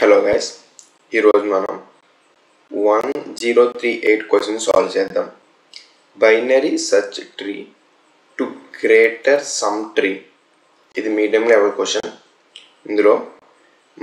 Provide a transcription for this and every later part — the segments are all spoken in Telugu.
హలో గైస్, ఈరోజు మనం 1038 క్వశ్చన్ సాల్వ్ చేద్దాం. Binary search tree to greater some tree. ఇది మీడియం లెవెల్ క్వశ్చన్. ఇందులో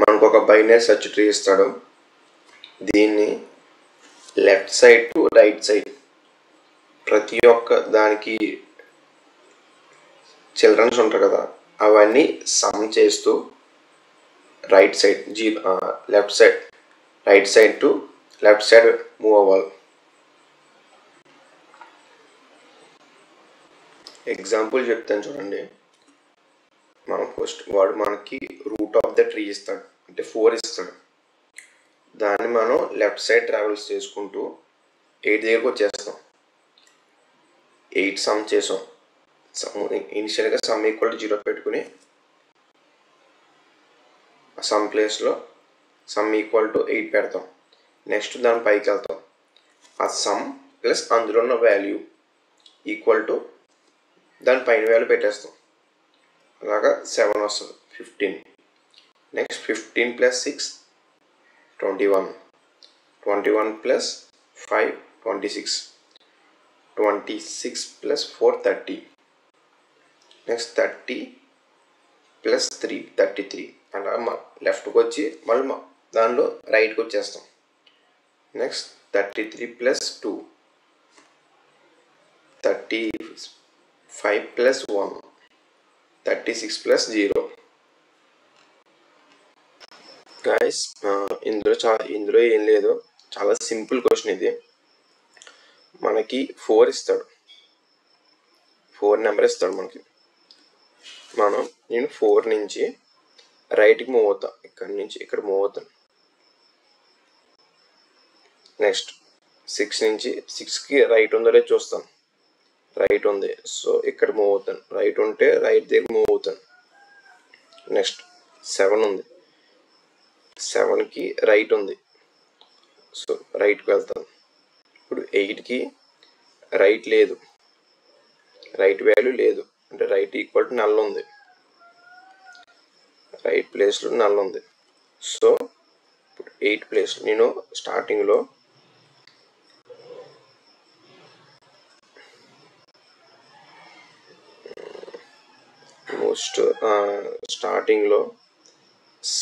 మనకు ఒక బైనరీ సెర్చ్ ట్రీ ఇస్తాడు. దీన్ని left side to right side ప్రతి ఒక్క దానికి చిల్డ్రన్స్ ఉంటారు కదా, అవన్నీ సమ్ చేస్తూ right side right side to left side move అవ్వాలి. ఎగ్జాంపుల్ చెప్తాను చూడండి. మనం ఫస్ట్ వాడు మనకి రూట్ ఆఫ్ ద ట్రీ ఇస్తాడు, అంటే 4 ఇస్తాడు. దాన్ని మనం లెఫ్ట్ సైడ్ ట్రావెల్స్ చేసుకుంటూ 8 దగ్గరకు వచ్చేస్తాం. 8 సమ్ చేసాం. ఇనిషియల్గా సమ్ ఈక్వల్ టు 0 పెట్టుకుని సమ్ ప్లేస్లో సమ్ ఈక్వల్ టు 8 పెడతాం. నెక్స్ట్ దాని పైకి వెళ్తాం. ఆ సమ్ ప్లస్ అందులో ఉన్న వాల్యూ ఈక్వల్ టు దాని పైన వాల్యూ పెట్టేస్తాం. అలాగా 7 వస్తుంది, 15. Next 15 plus 6 21, 21 plus 5 26, 26 plus 4 30. Next 30 plus 3 33. అలా లెఫ్ట్కి వచ్చి మళ్ళీ దానిలో రైట్కి వచ్చేస్తాం. Next 33 plus 2 35 plus 1 36 plus 0. Guys, ఇందులో ఏం లేదు, చాలా సింపుల్ క్వశ్చన్ ఇది. మనకి 4 ఇస్తాడు, 4 నెంబర్ ఇస్తాడు మనకి. నేను 4 నుంచి రైట్కి మూవ్ అవుతాను. ఇక్కడ నుంచి ఇక్కడ మూవ్ అవుతాను. నెక్స్ట్ 6 నుంచి 6కి రైట్ ఉందో లేదో చూస్తాను. రైట్ ఉంది, సో ఇక్కడ మూవ్ అవుతాను. రైట్ ఉంటే రైట్ దగ్గర మూవ్ అవుతాను. నెక్స్ట్ 7 ఉంది, 7కి రైట్ ఉంది, సో రైట్కి వెళ్తాను. ఇప్పుడు 8కి రైట్ లేదు, రైట్ వాల్యూ లేదు, అంటే రైట్ ఈక్వల్ టు నల్ ఉంది, రైట్ ప్లేస్లో నల్ ఉంది. సో ఇప్పుడు 8 ప్లేస్ నేను స్టార్టింగ్లో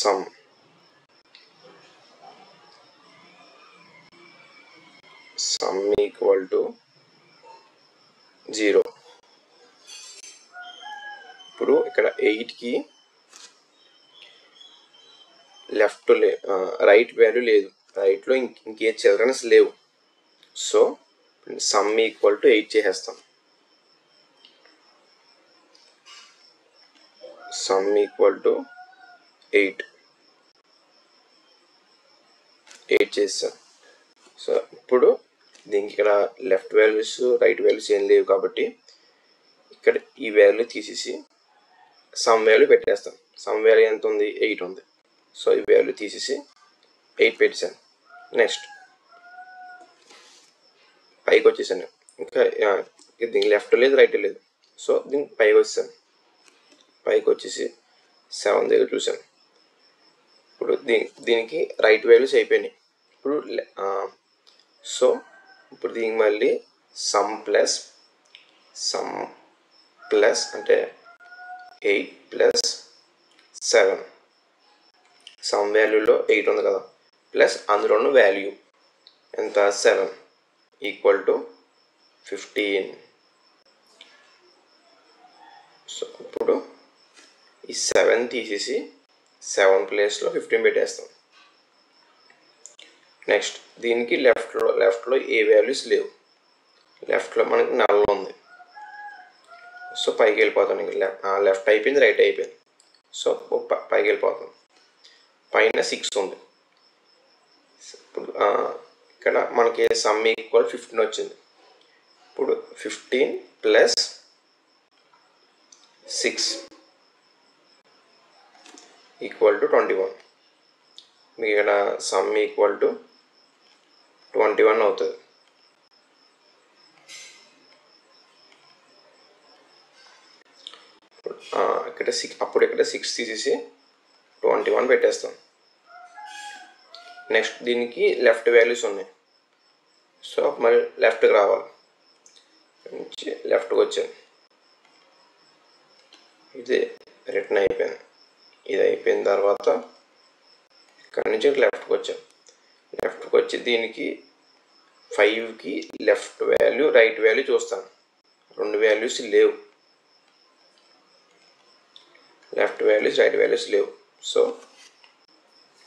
సమ్ ఈక్వల్ టు 0. ఇప్పుడు ఇక్కడ 8కి లెఫ్ట్ రైట్ వాల్యూ లేదు, రైట్లో ఇంకే చిల్డ్రన్స్ లేవు. సో సమ్ ఈక్వల్ టు 8 చేసేస్తాం. సమ్ ఈక్వల్ టు 8 చేస్తాం. సో ఇప్పుడు దీనికి ఇక్కడ లెఫ్ట్ వాల్యూస్ రైట్ వాల్యూస్ ఏం లేవు కాబట్టి ఇక్కడ ఈ వాల్యూ తీసేసి సమ్ వాల్యూ పెట్టేస్తాం. సమ్ వాల్యూ ఎంత ఉంది? 8 ఉంది. సో ఈ వాల్యూ తీసేసి 8 పెట్టేసాను. నెక్స్ట్ పైకి వచ్చేసాను. ఇంకా దీనికి లెఫ్ట్ లేదు రైట్ లేదు, సో దీనికి పైకి వచ్చేసాను. పైకి వచ్చేసి 7 దగ్గర చూసాను. ఇప్పుడు దీనికి రైట్ వాల్యూస్ అయిపోయినాయి. ఇప్పుడు సో ఇప్పుడు దీనికి మళ్ళీ సమ్ ప్లస్ అంటే 8 ప్లస్ 7, సమ్ వాల్యూలో 8 ఉంది కదా, ప్లస్ అందులో ఉన్న వాల్యూ ఎంత? 7 ఈక్వల్ టు 15. సో ఇప్పుడు ఈ 7 తీసేసి 7 ప్లేస్లో 15 పెట్టేస్తాం. నెక్స్ట్ దీనికి లెఫ్ట్లో ఏ వాల్యూస్ లేవు, లెఫ్ట్లో మనకి నల్ ఉంది. సో పైకి వెళ్ళిపోతాను. లెఫ్ట్ అయిపోయింది, రైట్ అయిపోయింది, సో పైకి వెళ్ళిపోతాను. పైన 6 ఉంది. ఇప్పుడు ఇక్కడ మనకి సమ్ ఈక్వల్ 15 వచ్చింది. ఇప్పుడు 15 ప్లస్ 6 ఈక్వల్ టు 21. మీకు ఇక్కడ సమ్ ఈక్వల్ టు 21 అవుతుంది. ఇక్కడ 6 తీసేసి 21 పెట్టేస్తాం. నెక్స్ట్ దీనికి లెఫ్ట్ వాల్యూస్ ఉన్నాయి. సో మళ్ళీ లెఫ్ట్కి రావాలి, నుంచి లెఫ్ట్కి వచ్చాను. ఇది రిటర్న్ అయిపోయింది. ఇది అయిపోయిన తర్వాత ఇక్కడ నుంచి లెఫ్ట్కి వచ్చాను. లెఫ్ట్కి వచ్చి దీనికి 5కి లెఫ్ట్ వాల్యూ రైట్ వాల్యూ చూస్తాను. 2 వాల్యూస్ లేవు, లెఫ్ట్ వాల్యూస్ రైట్ వాల్యూస్ లేవు. సో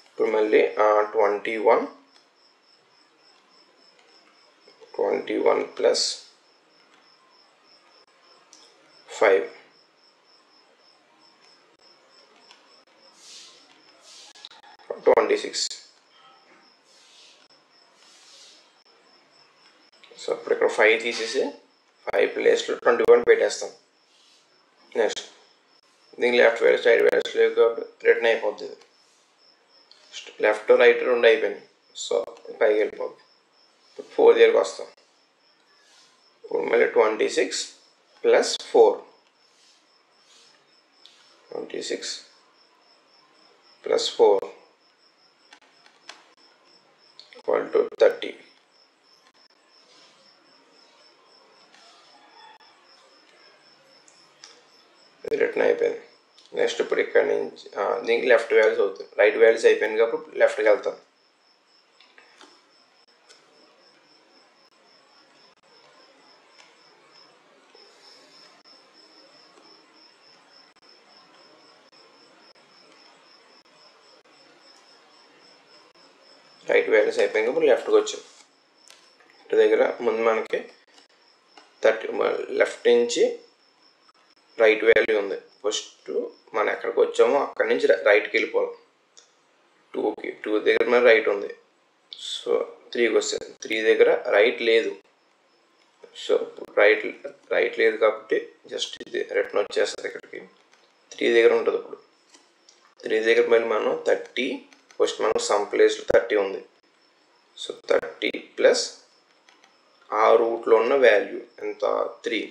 ఇప్పుడు మళ్ళీ 21 ప్లస్ 5 26. సో ఇప్పుడు ఇక్కడ 5 తీసేసి 5 ప్లేస్లో 21 పెట్టేస్తాం. నెక్స్ట్ దీనికి లెఫ్ట్ వాల్యూస్ రైట్ వాల్యూస్ లేవు కాబట్టి రిటర్న్ అయిపోతుంది. లెఫ్ట్ రైట్ 2 అయిపోయింది. సో పైకి వెళ్ళిపోతుంది. 4 దగ్గరికి వస్తాం. ఇప్పుడు మళ్ళీ 26 plus 4, 26 plus 4 equal to 30. Return అయిపోయింది. నెక్స్ట్ ఇప్పుడు ఇక్కడ నుంచి దీనికి లెఫ్ట్ వాల్యూస్ అవుతుంది. రైట్ వాల్యూస్ అయిపోయింది కాబట్టి లెఫ్ట్కి వెళ్తాం. రైట్ వాల్యూస్ అయిపోయింది కాబట్టి లెఫ్ట్కి వచ్చాం. ఇటు దగ్గర ముందు మనకి 30 లెఫ్ట్ నుంచి రైట్ వాల్యూ ఉంది. ఫస్ట్ మనం ఎక్కడికి వచ్చామో అక్కడి నుంచి రైట్కి వెళ్ళిపోవాలి. 2 దగ్గర మన రైట్ ఉంది. సో 3కి వస్తుంది. 3 దగ్గర రైట్ లేదు. సో రైట్ లేదు కాబట్టి జస్ట్ ఇది రిటర్న్ వచ్చేస్తుంది. ఇక్కడికి 3 దగ్గర ఉంటుంది. ఇప్పుడు 3 దగ్గర మళ్ళీ మనం 30, ఫస్ట్ మనకు సమ్ ప్లేస్లో 30 ఉంది. సో 30 ప్లస్ ఆ రూట్లో ఉన్న వాల్యూ ఎంత 3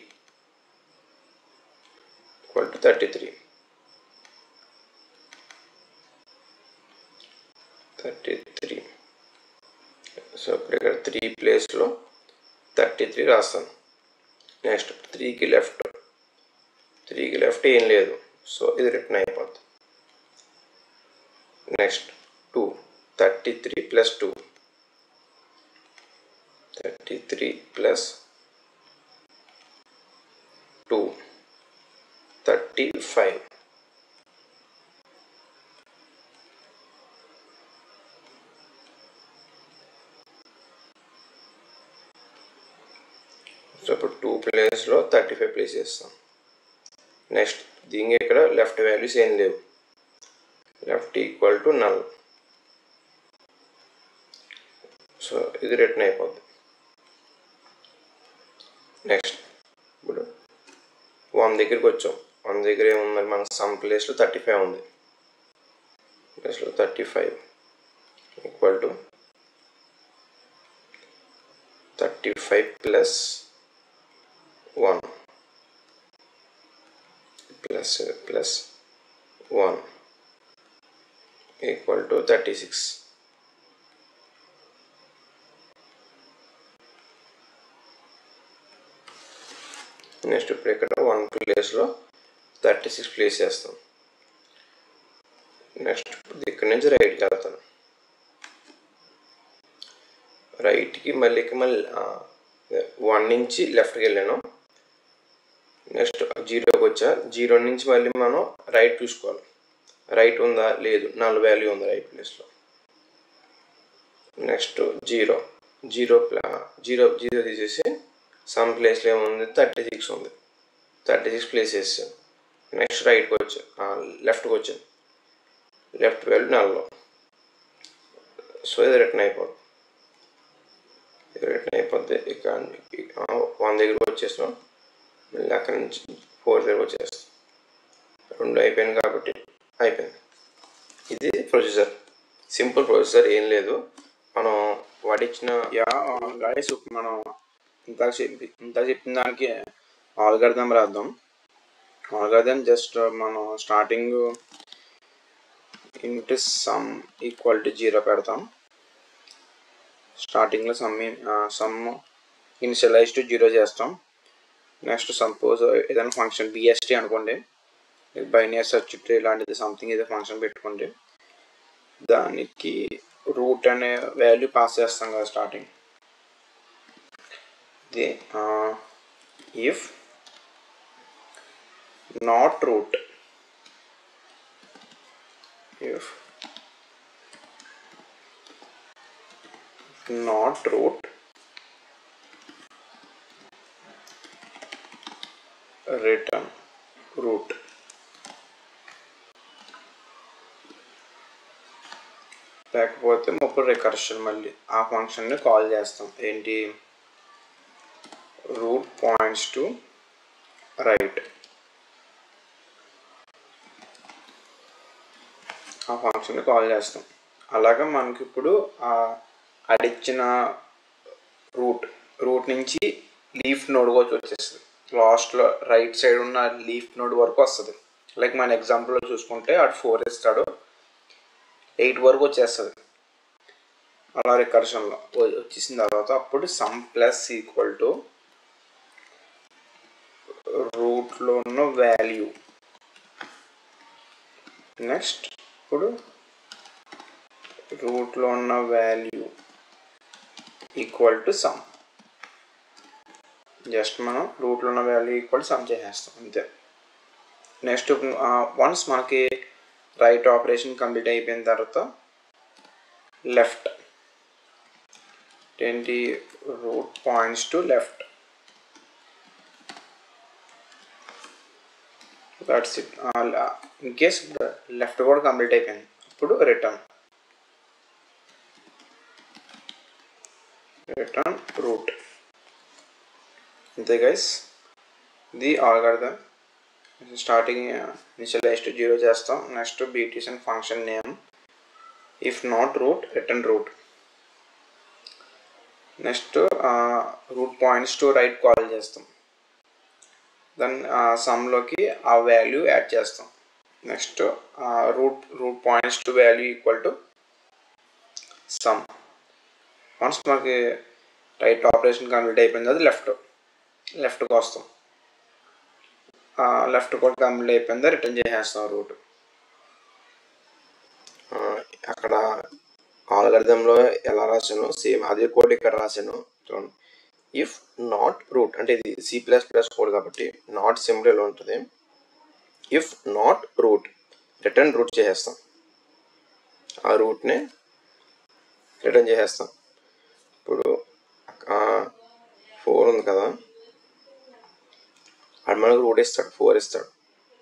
ఈక్వల్ టు 33. 33. సో ఇప్పుడు ఇక్కడ 3 ప్లేస్లో 33 రాస్తాను. నెక్స్ట్ 3కి లెఫ్ట్ ఏం లేదు. సో ఇది రిటర్న్ అయిపోద్ది. Next 2, 33 plus 2, 33 plus 2, 35. సో ఇప్పుడు 2 ప్లేస్లో 35 ప్లేస్ చేస్తాం. నెక్స్ట్ దీనికి ఇక్కడ లెఫ్ట్ వాల్యూస్ ఏం లేవు. Left equal to null. So ఇది రిటర్న్ అయిపోద్ది. నెక్స్ట్ ఇప్పుడు 1 దగ్గరికి వచ్చాం. 1 దగ్గర ఏముంది మనకు సమ్ ప్లేస్లో 35 ఉంది. ప్లేస్లో 35 equal to 35 plus 1 plus 1 equal to 36. Next ఇప్పుడు ఇక్కడ 1 ప్లేస్లో 36 ప్లేస్ చేస్తాం. నెక్స్ట్ ఇక్కడ నుంచి రైట్కి వెళ్తాను. రైట్కి మళ్ళీ 1 నుంచి లెఫ్ట్కి వెళ్ళాను. నెక్స్ట్ 0కి వచ్చా. 0 నుంచి మళ్ళీ మనం రైట్ చూసుకోవాలి. రైట్ ఉందా లేదు, నల్ వాల్యూ ఉంది రైట్ ప్లేస్లో. నెక్స్ట్ 0 తీసేసి సమ్ ప్లేస్లో ఏముంది 36 ఉంది. 36 ప్లేస్ చేసాను. నెక్స్ట్ రైట్కి వచ్చాను, లెఫ్ట్కి వచ్చాను. లెఫ్ట్ వాల్యూ నల్లో. సో ఇది రిటర్న్ అయిపోద్ది. ఇక 1 దగ్గరకు వచ్చేస్తాం. మళ్ళీ అక్కడి నుంచి 4 దగ్గరకు వచ్చేస్తాం. 2 అయిపోయింది కాబట్టి అయిపోయింది. ఇది ప్రొసీజర్, సింపుల్ ప్రొసీజర్, ఏం లేదు. మనం వాడిచ్చిన గైస్ మనం ఇంత చెప్పిన దానికి ఆల్గరిథం రాద్దాం. ఆల్గరిథం జస్ట్ మనం starting into sum equal to 0 పెడతాం. స్టార్టింగ్లో సమ్ ఇనిషియలైజ్ టు 0 చేస్తాం. నెక్స్ట్ సపోజ్ ఏదైనా ఫంక్షన్ బిఎస్టీ అనుకోండి, బైనరీ సెర్చ్ ట్రీ లాంటిది సంథింగ్ ఏదో ఫంక్షన్ పెట్టుకోండి, దానికి రూట్ అనే వాల్యూ పాస్ చేస్తాం కదా స్టార్టింగ్. ఇది if not root, if not root return root. లేకపోతే ఇప్పుడు రికర్షన్ మళ్ళీ ఆ ఫంక్షన్ని కాల్ చేస్తాం. ఏంటి? Root points to right. ఆ ఫంక్షన్ని కాల్ చేస్తాం. అలాగే మనకి ఇప్పుడు అడిచ్చిన రూట్ నుంచి లీఫ్ నోడ్ వచ్చేస్తుంది. లాస్ట్లో రైట్ సైడ్ ఉన్న లీఫ్ నోడ్ వరకు వస్తుంది. లైక్ మన ఎగ్జాంపుల్లో చూసుకుంటే అటు 4 ఇస్తాడు, 8 వరకు వచ్చేస్తుంది. అలా రికర్షన్లో వచ్చేసిన తర్వాత అప్పుడు సమ్ ప్లస్ ఈక్వల్ టు రూట్లో ఉన్న వాల్యూ. నెక్స్ట్ ఇప్పుడు రూట్లో ఉన్న value equal to sum. Just మనం రూట్లో ఉన్న వాల్యూ ఈక్వల్ సమ్ చేసేస్తాం అంతే. నెక్స్ట్ వన్స్ మనకి రైట్ ఆపరేషన్ కంప్లీట్ అయిపోయిన తర్వాత లెఫ్ట్ ఏంటి? Root points to left. That's it. In case left కూడా కంప్లీట్ అయిపోయింది, ఇప్పుడు రిటర్న్ రూట్. అంతే గైస్, ఇది ఆల్గరిథం. స్టార్టింగ్ ఇనిషియలైజ్ టు 0 చేస్తాం. నెక్స్ట్ బీటీసన్ function name if not root return root. Next root points to right call చేస్తాం. దెన్ సమ్లోకి ఆ వాల్యూ యాడ్ చేస్తాం. Next root points to value equal to sum. Once మనకి రైట్ ఆపరేషన్ కంప్లీట్ అయిపోయింది, అది లెఫ్ట్కి వస్తాం. లెఫ్ట్ కూడా కంప్లీట్ అయిపోయింది, రిటర్న్ చేసేస్తాం రూట్. అక్కడ ఆల్గరిథంలో ఎలా రాశాను సేమ్ అదే కోడ్ ఇక్కడ రాశాను. చూడండి, ఇఫ్ నాట్ రూట్ అంటే ఇది C++ కోడ్ కాబట్టి నాట్ సింబల్ ఎలా ఉంటుంది. If not root return root చేసేస్తాం. ఆ రూట్ని రిటర్న్ చేసేస్తాం. ఇప్పుడు 4 ఉంది కదా, అది మనకు రూట్ ఇస్తాడు, 4 ఇస్తాడు.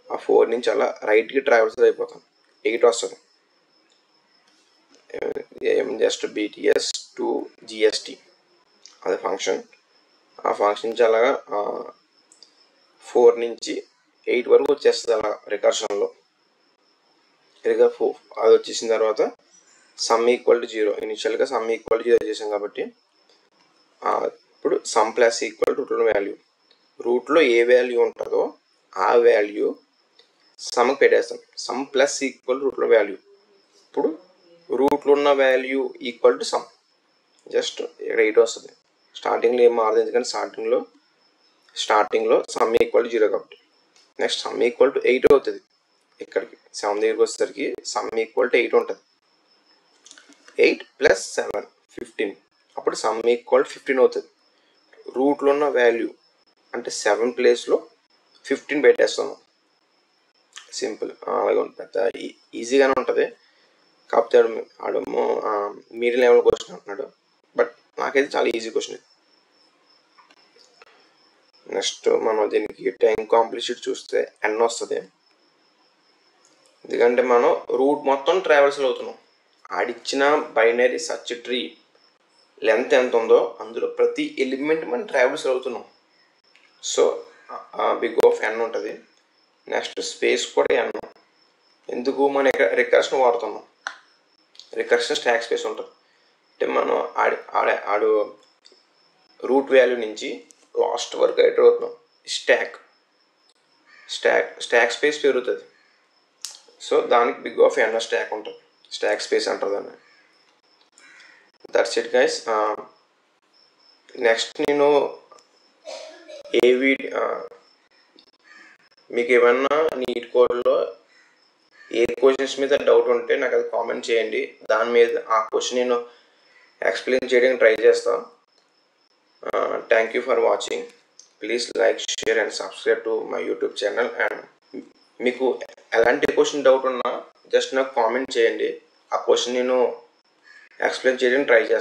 ఆ 4 నుంచి అలా రైట్కి ట్రావెల్స్ అయిపోతాం, 8 వస్తుంది. జస్ట్ BTS టు GST అది ఫంక్షన్. ఆ ఫంక్షన్ నుంచి అలాగా 4 నుంచి 8 వరకు వచ్చేస్తుంది అలా రికర్షన్లో. అది వచ్చేసిన తర్వాత సమ్ ఈక్వల్ టు 0. ఇనిషియల్గా సమ్ ఈక్వల్ టు 0 చేసాం కాబట్టి ఇప్పుడు సమ్ ప్లస్ ఈక్వల్ టు రూట్లో వాల్యూ. రూట్లో ఏ వాల్యూ ఉంటుందో ఆ వాల్యూ సమ్కి పెట్టేస్తాం. సమ్ ప్లస్ ఈక్వల్ రూట్లో వాల్యూ. ఇప్పుడు రూట్లో ఉన్న value equal to sum. Just ఇక్కడ 8 వస్తుంది. స్టార్టింగ్లో ఏం మారదు, ఎందుకంటే స్టార్టింగ్లో సమ్ ఈక్వల్ టు 0 కాబట్టి. నెక్స్ట్ సమ్ ఈక్వల్ టు 8 అవుతుంది. ఇక్కడికి 7 దగ్గరికి వచ్చేసరికి సమ్ ఈక్వల్ టు 8 ఉంటుంది. 8 + 7 15. అప్పుడు సమ్ ఈక్వల్ 15 అవుతుంది. రూట్లో ఉన్న వాల్యూ అంటే 7 ప్లేస్లో 15 పెట్టేస్తాము. సింపుల్. అలాగే ఉంటుంది, పెద్ద ఈజీగానే ఉంటుంది. కాకపోతే ఆడేమో మీడియం లెవెల్ క్వశ్చన్ అంటున్నాడు, బట్ నాకైతే చాలా ఈజీ క్వశ్చన్. నెక్స్ట్ మనం దీనికి టైం కాంప్లిసిటీ చూస్తే n వస్తుంది. ఎందుకంటే మనం రూట్ మొత్తం ట్రావెల్స్లో అవుతున్నాం. ఆడిచ్చిన బైనరీ సర్చ్ ట్రీ లెంత్ ఎంత ఉందో అందులో ప్రతి ఎలిమెంట్ మనం ట్రావెల్స్ అవుతున్నాం. సో బిగ్ ఆఫ్ n ఉంటుంది. నెక్స్ట్ స్పేస్ కూడా n. ఎందుకు మనం ఇక్కడ రికర్షన్ వాడుతున్నాం, రికర్షన్ స్టాక్ స్పేస్ ఉంటుంది. అంటే మనం ఆడు రూట్ వాల్యూ నుంచి లాస్ట్ వరకు ఎయిటర్ అవుతున్నాం. స్టాక్ స్పేస్ పెరుగుతుంది. సో దానికి బిగ్ ఆఫ్ n స్టాక్ ఉంటుంది, స్టాక్ స్పేస్ అంటారు దాన్ని. That's it guys. నెక్స్ట్ నేను మీకు ఏమన్నా నీట్ కోడ్లో ఏ క్వశ్చన్స్ మీద డౌట్ ఉంటే నాకు అది కామెంట్ చేయండి. దాని మీద ఆ క్వశ్చన్ నేను ఎక్స్ప్లెయిన్ చేయడానికి ట్రై చేస్తాను. Thank you for watching. Please like, share and subscribe to my YouTube channel. And మీకు ఎలాంటి క్వశ్చన్ డౌట్ ఉన్నా జస్ట్ నాకు కామెంట్ చేయండి. ఆ క్వశ్చన్ నేను ఎక్స్ప్లెయిన్ చేయడానికి ట్రై చేస్తాను.